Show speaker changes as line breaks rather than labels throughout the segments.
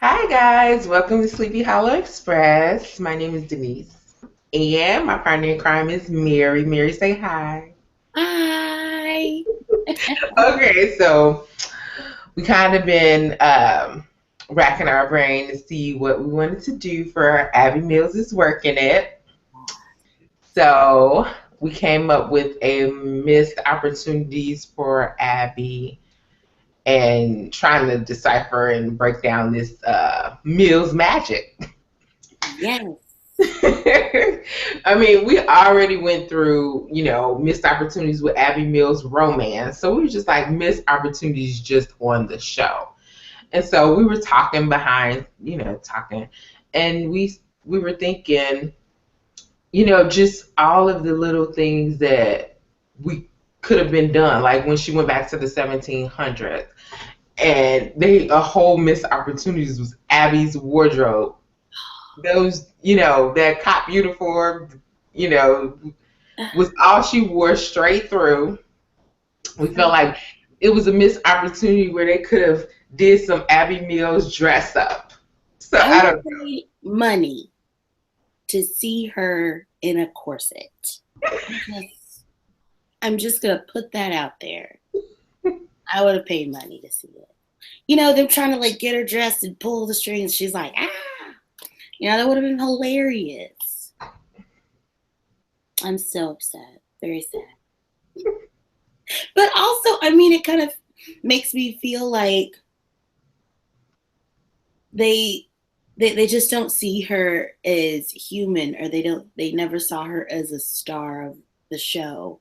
Hi guys, welcome to Sleepy Hollow Express. My name is Denise, and my partner in crime is Mary. Mary, say hi.
Hi.
Okay, so we kind of been racking our brain to see what we wanted to do for Abby Mills' work in it. So we came up with a missed opportunities for Abby and trying to decipher and break down this Mills magic.
Yes.
I mean, we already went through, missed opportunities with Abby Mills romance. So we were just like missed opportunities just on the show. And so we were talking behind, talking. And we were thinking, just all of the little things that we could have been done. Like when she went back to the 1700s and a whole missed opportunities was Abby's wardrobe, those, that cop uniform, you know, was all she wore straight through. We felt like it was a missed opportunity where they could have did some Abby Mills dress up. So
I
I
would
don't
pay money to see her in a corset. Just, I'm just gonna put that out there. I would have paid money to see it. Them trying to like get her dressed and pull the strings. She's like, ah. That would have been hilarious. I'm so upset. Very sad. But also, it kind of makes me feel like they they just don't see her as human, or they never saw her as a star of the show,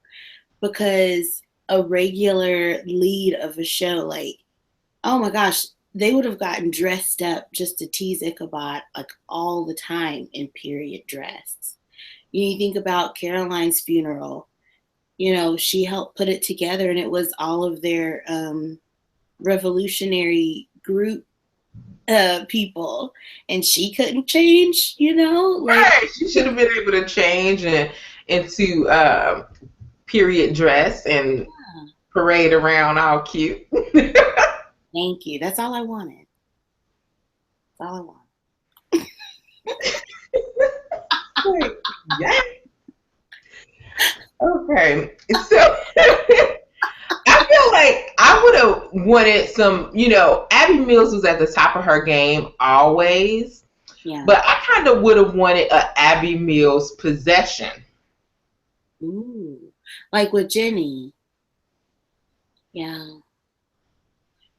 because a regular lead of a show, like, oh my gosh, they would have gotten dressed up just to tease Ichabod like all the time in period dress. You think about Caroline's funeral. She helped put it together, and it was all of their revolutionary group people, and she couldn't change. Like,
right. She should have been able to change into period dress and parade around all cute.
thank you. That's all I wanted. That's all I wanted.
Yeah. Okay. So I feel like I would have wanted some, Abby Mills was at the top of her game always,
Yeah.
but I kind of would have wanted a Abby Mills possession.
Ooh. Like with Jenny. Yeah.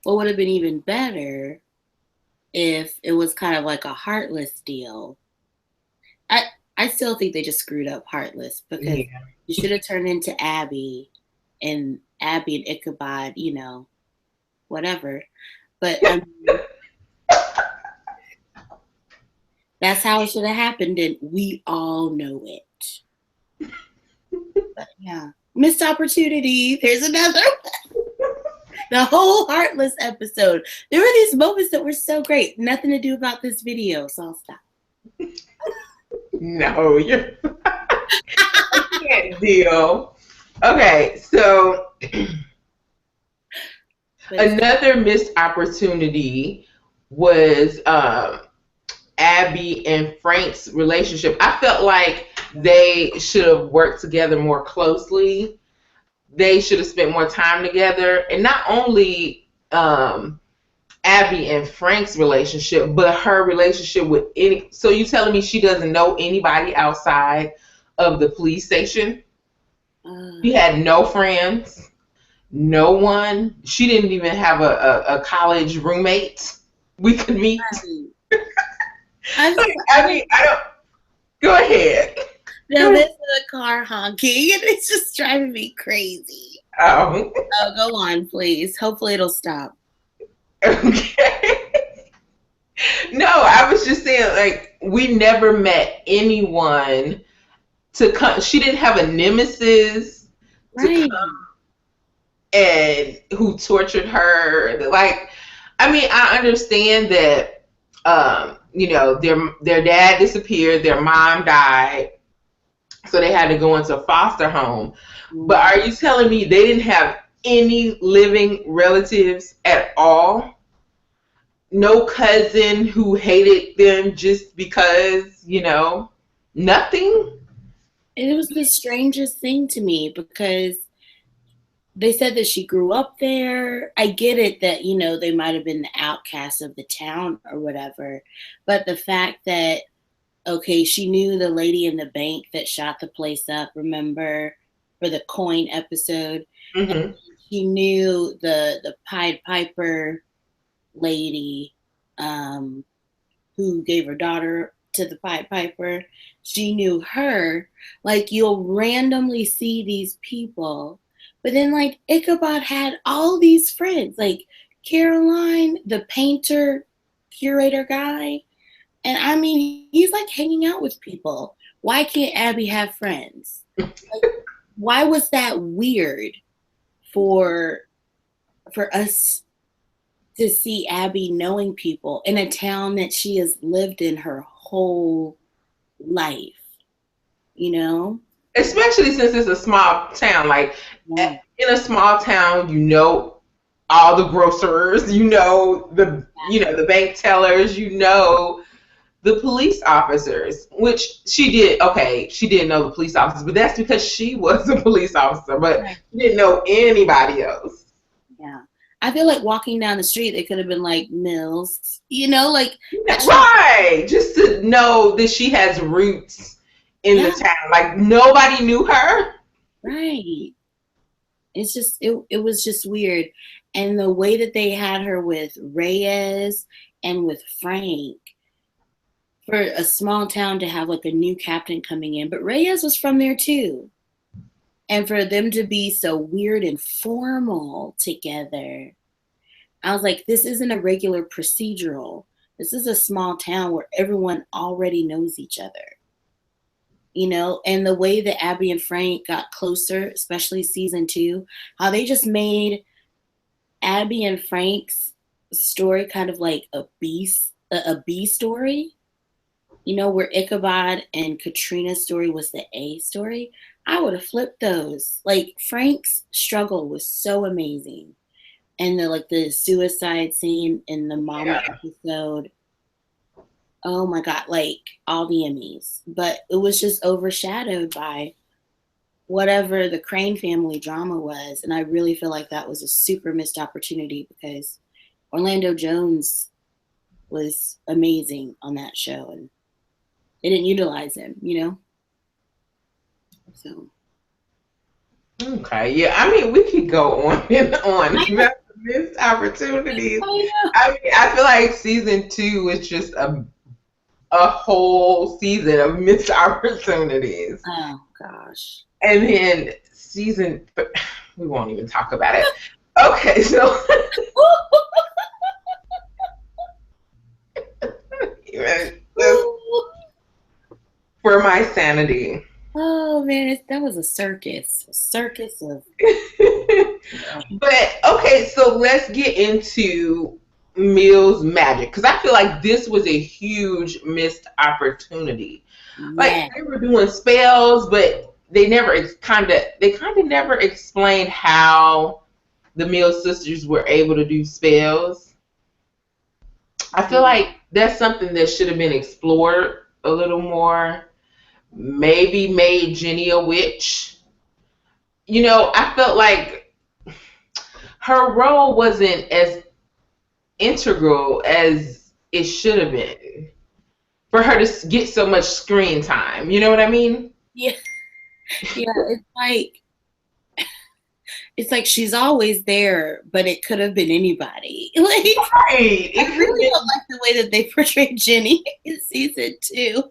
What would have been even better if it was kind of like a Heartless deal. I I still think they just screwed up Heartless, because
Yeah.
you should have turned into Abby and Ichabod, whatever. But that's how it should have happened, and we all know it. But yeah, missed opportunity. There's another. The whole Heartless episode. There were these moments that were so great. Nothing to do about this video, so I'll stop.
No, you're can't deal. Okay, so another missed opportunity was Abby and Frank's relationship. I felt like they should have worked together more closely. They should have spent more time together, and not only Abby and Frank's relationship, but her relationship with any. So you telling me she doesn't know anybody outside of the police station? She had no friends, no one. She didn't even have a college roommate we could meet.
I'm
Like, I mean, I don't. Go ahead.
Now there's a car honking, and it's just driving me crazy.
Oh,
Oh, go on, please. Hopefully it'll stop.
okay. No, I was just saying, like, we never met anyone to come. She didn't have a nemesis to
Right.
come and who tortured her. Like, I mean, I understand that, their dad disappeared, their mom died, so they had to go into foster home. But are you telling me they didn't have any living relatives at all? no cousin who hated them just because, nothing.
It was the strangest thing to me because they said that she grew up there. I get it that, they might have been the outcasts of the town or whatever. But the fact that, okay, she knew the lady in the bank that shot the place up, remember, for the coin episode. And
Hmm.
she knew the Pied Piper lady, um, who gave her daughter to the Pied Piper. She knew her. Like, you'll randomly see these people, but then like Ichabod had all these friends, like Caroline, the painter curator guy, and I mean he's like hanging out with people. Why can't Abby have friends? Like, why was that weird for us to see Abby knowing people in a town that she has lived in her whole life, you know?
Especially since it's a small town. Like,
Yeah.
in a small town, all the grocers, the bank tellers, the police officers, which she did. Okay, she didn't know the police officers, but that's because she was a police officer, but
Right.
she didn't know anybody else.
Yeah. I feel like walking down the street, they could have been like Mills, like that.
Right. Just to know that she has roots in the
Yeah,
town. Like, nobody knew her.
right. It was just weird. And the way that they had her with Reyes and with Frank, for a small town to have like a new captain coming in, but Reyes was from there too. And for them to be so weird and formal together, I was like, this isn't a regular procedural. This is a small town where everyone already knows each other. And the way that Abby and Frank got closer, especially season 2, how they just made Abby and Frank's story kind of like a B story, where Ichabod and Katrina's story was the A story. I would have flipped those. Like, Frank's struggle was so amazing. And the suicide scene in the mama
Yeah.
episode, oh my god, like all the Emmys. But it was just overshadowed by whatever the Crane family drama was. And I really feel like that was a super missed opportunity because Orlando Jones was amazing on that show and they didn't utilize him. So
Okay. Yeah. I mean, we could go on and on about missed opportunities.
I know.
I mean, I feel like season 2 is just a whole season of missed opportunities.
Oh gosh.
And then but we won't even talk about it. Okay, so just for my sanity.
Oh man, that was a circus of.
But okay, so let's get into Mill's magic because I feel like this was a huge missed opportunity. Like,
Yeah.
they were doing spells, but they kind of never explained how the Mill sisters were able to do spells. I feel like that's something that should have been explored a little more. Maybe made Jenny a witch. I felt like her role wasn't as integral as it should have been for her to get so much screen time. You know what I mean?
Yeah. Yeah. It's like she's always there, but it could have been anybody. Like,
Right.
I
It could have
really
been.
don't like the way that they portrayed Jenny in season 2.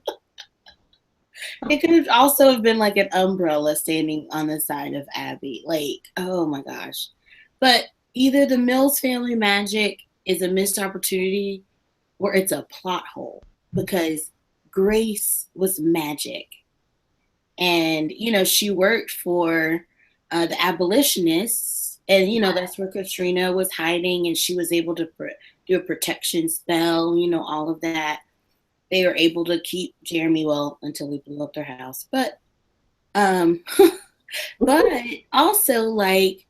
It could have also have been like an umbrella standing on the side of Abby. Like, oh my gosh. But either the Mills family magic is a missed opportunity or it's a plot hole because Grace was magic. And, she worked for the abolitionists. And, that's where Katrina was hiding and she was able to do a protection spell, all of that. They were able to keep Jeremy, well, until we blew up their house. Um, but also, like,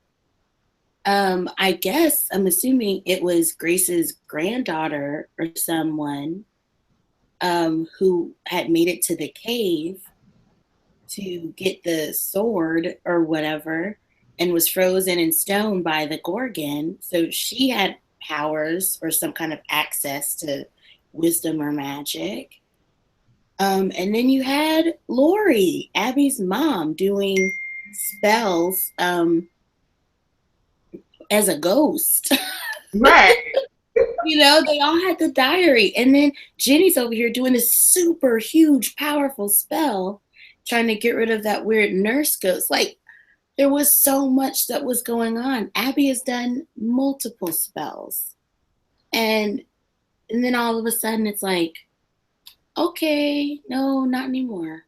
I guess I'm assuming it was Grace's granddaughter or someone who had made it to the cave to get the sword or whatever and was frozen in stone by the Gorgon. So she had powers or some kind of access to wisdom or magic. And then you had Lori, Abby's mom, doing spells as a ghost.
Right.
You know, they all had the diary. And then Jenny's over here doing this super huge, powerful spell, trying to get rid of that weird nurse ghost. Like, there was so much that was going on. Abby has done multiple spells. And then all of a sudden it's like, okay, no, not anymore.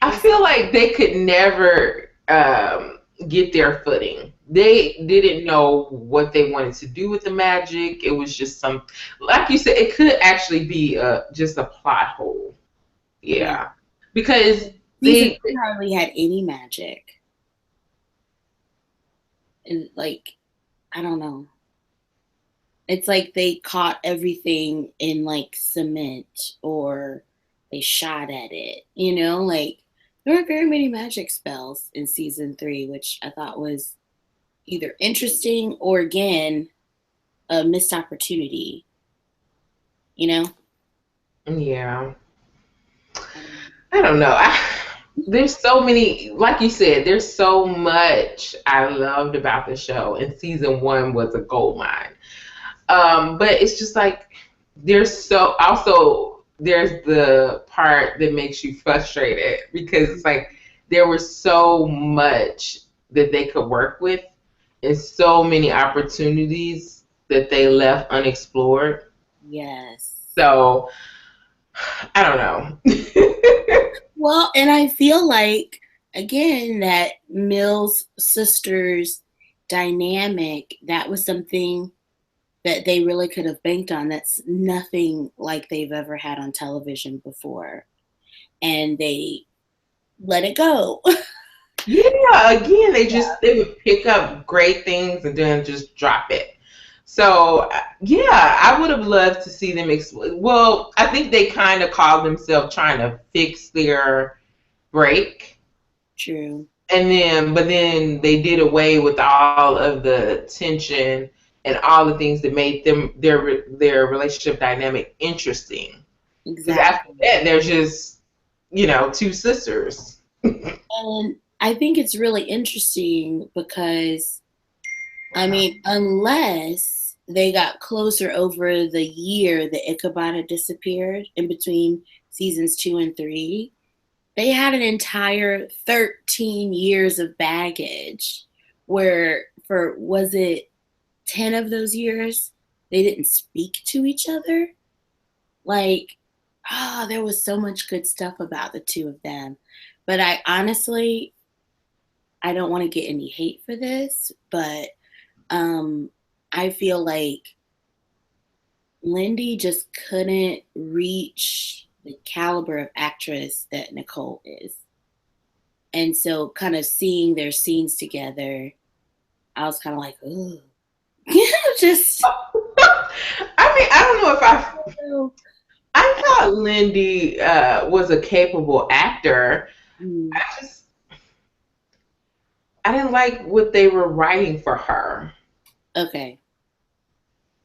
I feel like they could never get their footing. They didn't know what they wanted to do with the magic. It was just some, like you said, it could actually be just a plot hole.
Yeah.
Yeah, because
Season
they,
three hardly had any magic. And like, I don't know. It's like they caught everything in like cement or they shot at it, you know? Like, there weren't very many magic spells in season three, which I thought was either interesting or, again, a missed opportunity, you know?
yeah. I don't know. There's so many, like you said, there's so much I loved about the show, and season one was a gold mine. But it's just like there's the part that makes you frustrated because it's like there was so much that they could work with and so many opportunities that they left unexplored.
Yes.
So I don't know.
Well, and I feel like, again, that Mills sisters dynamic, that was something that they really could have banked on. That's nothing like they've ever had on television before. And they let it go.
Yeah, again,
Yeah.
they would pick up great things and then just drop it. So yeah, I would have loved to see them explore. Well, I think they kind of called themselves trying to fix their break,
True.
and then but then they did away with all of the tension and all the things that made them their relationship dynamic interesting. Because after
Exactly.
that, they're just two sisters.
And I think it's really interesting because, I mean, unless they got closer over the year that Ichabod had disappeared in between seasons two and three, they had an entire 13 years of baggage where, for was it 10 of those years, they didn't speak to each other? Like, there was so much good stuff about the two of them. But I honestly, I don't want to get any hate for this, but um, I feel like Lindy just couldn't reach the caliber of actress that Nicole is. And so, kind of seeing their scenes together, I was kind of like, ooh, just.
I mean, I don't know if I thought Lindy was a capable actor.
Mm,
I just I didn't like what they were writing for her.
okay,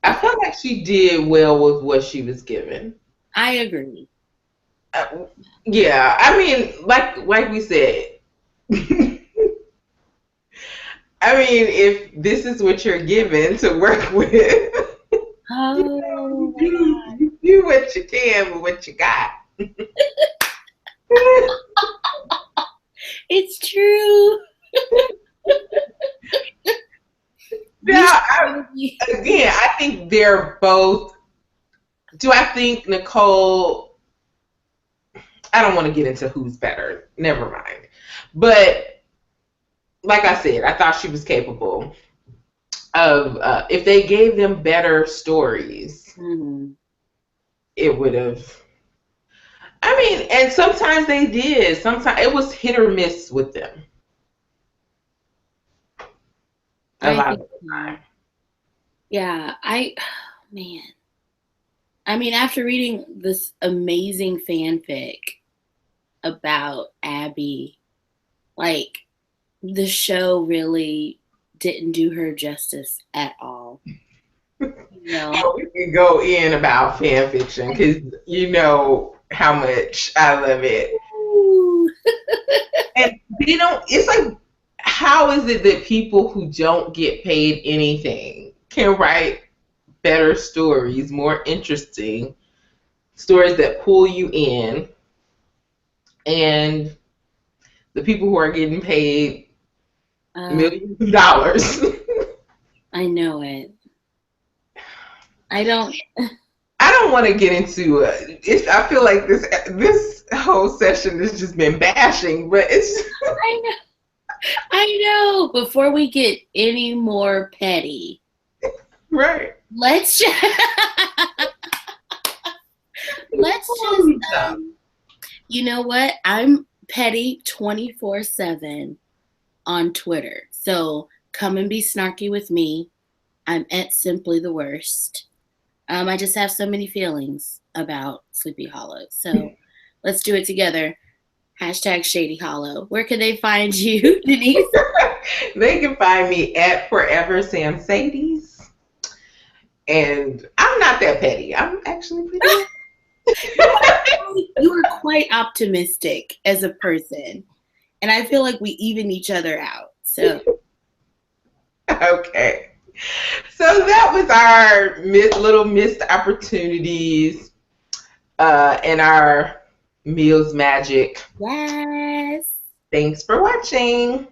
I
okay,
felt like she did well with what she was given.
I agree.
Uh, yeah, I mean, like we said, I mean, if this is what you're given to work with,
Oh my God,
you do what you can with what you got.
it's true.
Now,
We should really be.
again, I think they're both. Do I think Nicole? I don't want to get into who's better. Never mind. But like I said, I thought she was capable of. If they gave them better stories,
Mhm.
it would have. I mean, and sometimes they did. Sometimes it was hit or miss with them. A
I
lot
think
of. time.
Yeah, man. I mean, after reading this amazing fanfic about Abby, like the show really didn't do her justice at all. You know,
Oh, we can go in about fan fiction because you know how much I love it.
Ooh.
And they don't, it's like, how is it that people who don't get paid anything can write better stories, more interesting stories that pull you in, and the people who are getting paid
uh,
millions of dollars?
I know it. I don't.
I don't want to get into it. I feel like this whole session has just been bashing, but it's
I know. I know. Before we get any more petty,
right.
let's just, let's just. You know what? I'm petty 24/7 on Twitter. So come and be snarky with me. I'm at Simply the Worst. I just have so many feelings about Sleepy Hollow. So let's do it together. Hashtag Shady Hollow. Where can they find you, Denise?
They can find me at Forever Sam Sadie's. And I'm not that petty. I'm actually pretty.
You are quite optimistic as a person. And I feel like we even each other out. So
Okay. So that was our little missed opportunities and our meals magic.
yes.
Thanks for watching.